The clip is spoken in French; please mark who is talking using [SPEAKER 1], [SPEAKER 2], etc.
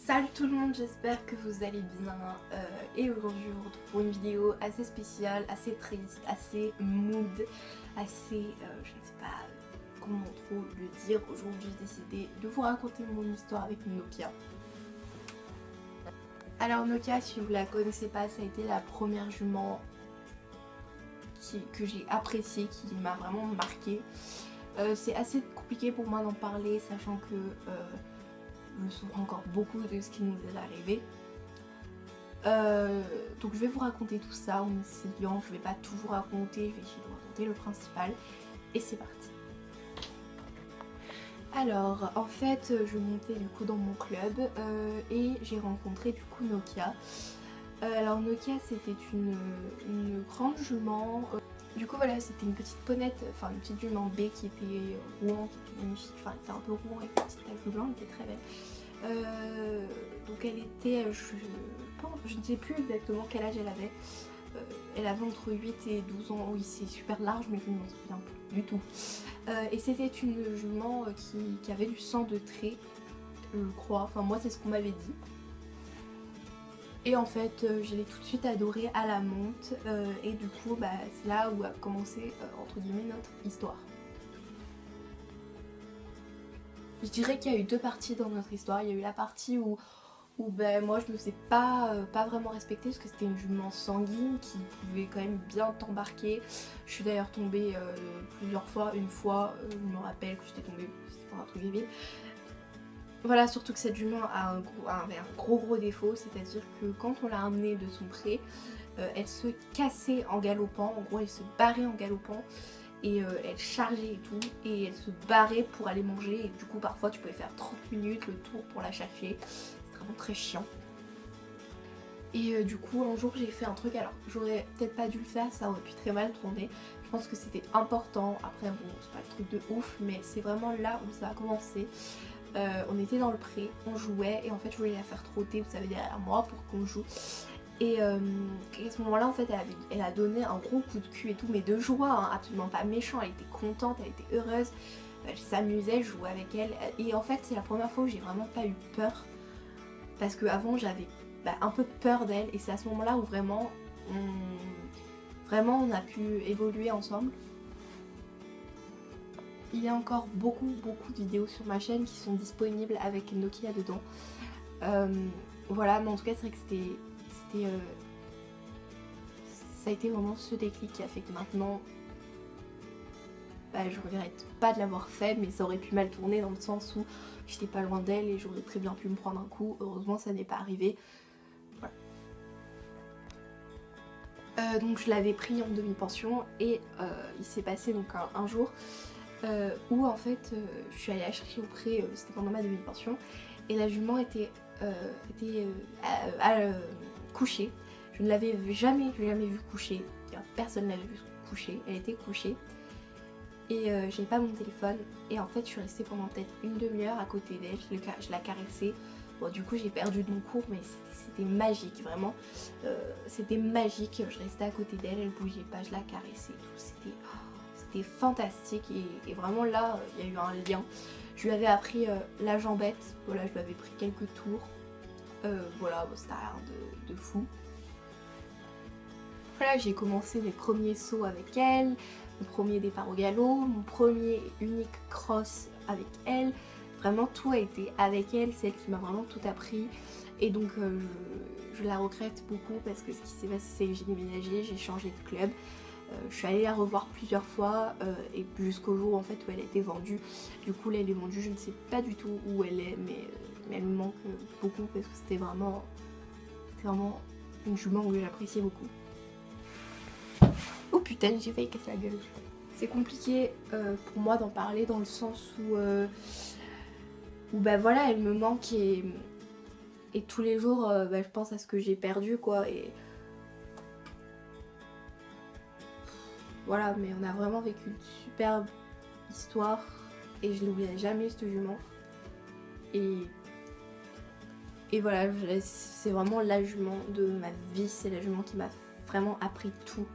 [SPEAKER 1] Salut tout le monde, j'espère que vous allez bien et aujourd'hui je vous retrouve pour une vidéo assez spéciale, assez triste, assez mood, assez, je ne sais pas comment trop le dire. Aujourd'hui j'ai décidé de vous raconter mon histoire avec Nokia. Alors Nokia, si vous la connaissez pas, ça a été la première jument que j'ai appréciée, qui m'a vraiment marquée. C'est assez compliqué pour moi d'en parler, sachant que je souffre encore beaucoup de ce qui nous est arrivé. Donc je vais vous raconter tout ça en essayant, je vais pas tout vous raconter, je vais essayer de vous raconter le principal et c'est parti. Alors en fait je montais du coup dans mon club et j'ai rencontré du coup Nokia. Alors Nokia c'était une grande jument. Du coup voilà, c'était une petite ponette, enfin une petite jument B qui était roulant, qui était magnifique, enfin elle était un peu roulant avec une petite tache blanche, elle était très belle. Donc elle était, je ne sais plus exactement quel âge elle avait. Elle avait entre 8 et 12 ans, oui c'est super large mais je ne m'en souviens plus du tout. Et c'était une jument qui avait du sang de trait, je crois, enfin moi c'est ce qu'on m'avait dit. Et en fait je l'ai tout de suite adorée à la monte et du coup bah, c'est là où a commencé entre guillemets notre histoire. Je dirais qu'il y a eu deux parties dans notre histoire. Il y a eu la partie où ben, moi je me faisais pas vraiment respecter parce que c'était une jument sanguine qui pouvait quand même bien t'embarquer. Je suis d'ailleurs tombée plusieurs fois. Une fois je me rappelle que j'étais tombée, c'était pour un truc débile. Voilà, surtout que cette jument avait un gros défaut, c'est-à-dire que quand on l'a ramenée de son pré, elle se cassait en galopant, en gros elle se barrait en galopant et elle chargeait et tout et elle se barrait pour aller manger et du coup parfois tu pouvais faire 30 minutes le tour pour la chercher, c'est vraiment très chiant. Et du coup un jour j'ai fait un truc, alors j'aurais peut-être pas dû le faire, ça aurait pu très mal tourner, je pense que c'était important, après bon c'est pas le truc de ouf mais c'est vraiment là où ça a commencé. On était dans le pré, on jouait et en fait je voulais la faire trotter, vous savez, derrière moi pour qu'on joue. Et à ce moment là en fait elle a donné un gros coup de cul et tout, mais de joie, hein, absolument pas méchant, elle était contente, elle était heureuse, elle s'amusait, je jouais avec elle. Et en fait c'est la première fois où j'ai vraiment pas eu peur, parce qu'avant j'avais un peu peur d'elle et c'est à ce moment là où vraiment on a pu évoluer ensemble. Il y a encore beaucoup de vidéos sur ma chaîne qui sont disponibles avec Nokia dedans. Voilà, mais en tout cas c'est vrai que ça a été vraiment ce déclic qui a fait que maintenant je regrette pas de l'avoir fait, mais ça aurait pu mal tourner dans le sens où j'étais pas loin d'elle et j'aurais très bien pu me prendre un coup. Heureusement ça n'est pas arrivé. Voilà. Donc je l'avais pris en demi-pension et il s'est passé donc un jour où en fait je suis allée la chercher auprès, c'était pendant ma demi-pension, et la jument était couchée. Je ne l'avais jamais vue coucher, personne ne l'avait vue coucher, elle était couchée. Et j'avais pas mon téléphone et en fait je suis restée pendant peut-être une demi-heure à côté d'elle, je la caressais. Bon du coup j'ai perdu de mon cours mais c'était magique, vraiment. C'était magique, je restais à côté d'elle, elle bougeait pas, je la caressais, tout, c'était fantastique et vraiment là il y a eu un lien. Je lui avais appris la jambette, voilà, je lui avais pris quelques tours. Voilà, bon, c'était rien de fou. Voilà, j'ai commencé mes premiers sauts avec elle, mon premier départ au galop, mon premier et unique cross avec elle. Vraiment tout a été avec elle, c'est elle qui m'a vraiment tout appris. Et donc je la regrette beaucoup parce que ce qui s'est passé c'est que j'ai déménagé, j'ai changé de club. Je suis allée la revoir plusieurs fois et jusqu'au jour en fait où elle a été vendue. Du coup là elle est vendue, je ne sais pas du tout où elle est, mais elle me manque beaucoup parce que c'était vraiment une jument que j'appréciais beaucoup. Oh putain, j'ai failli casser la gueule. C'est compliqué pour moi d'en parler dans le sens où bah voilà, elle me manque et tous les jours je pense à ce que j'ai perdu quoi. Et voilà, mais on a vraiment vécu une superbe histoire et je n'oublierai jamais cette jument. Et voilà, c'est vraiment la jument de ma vie, c'est la jument qui m'a vraiment appris tout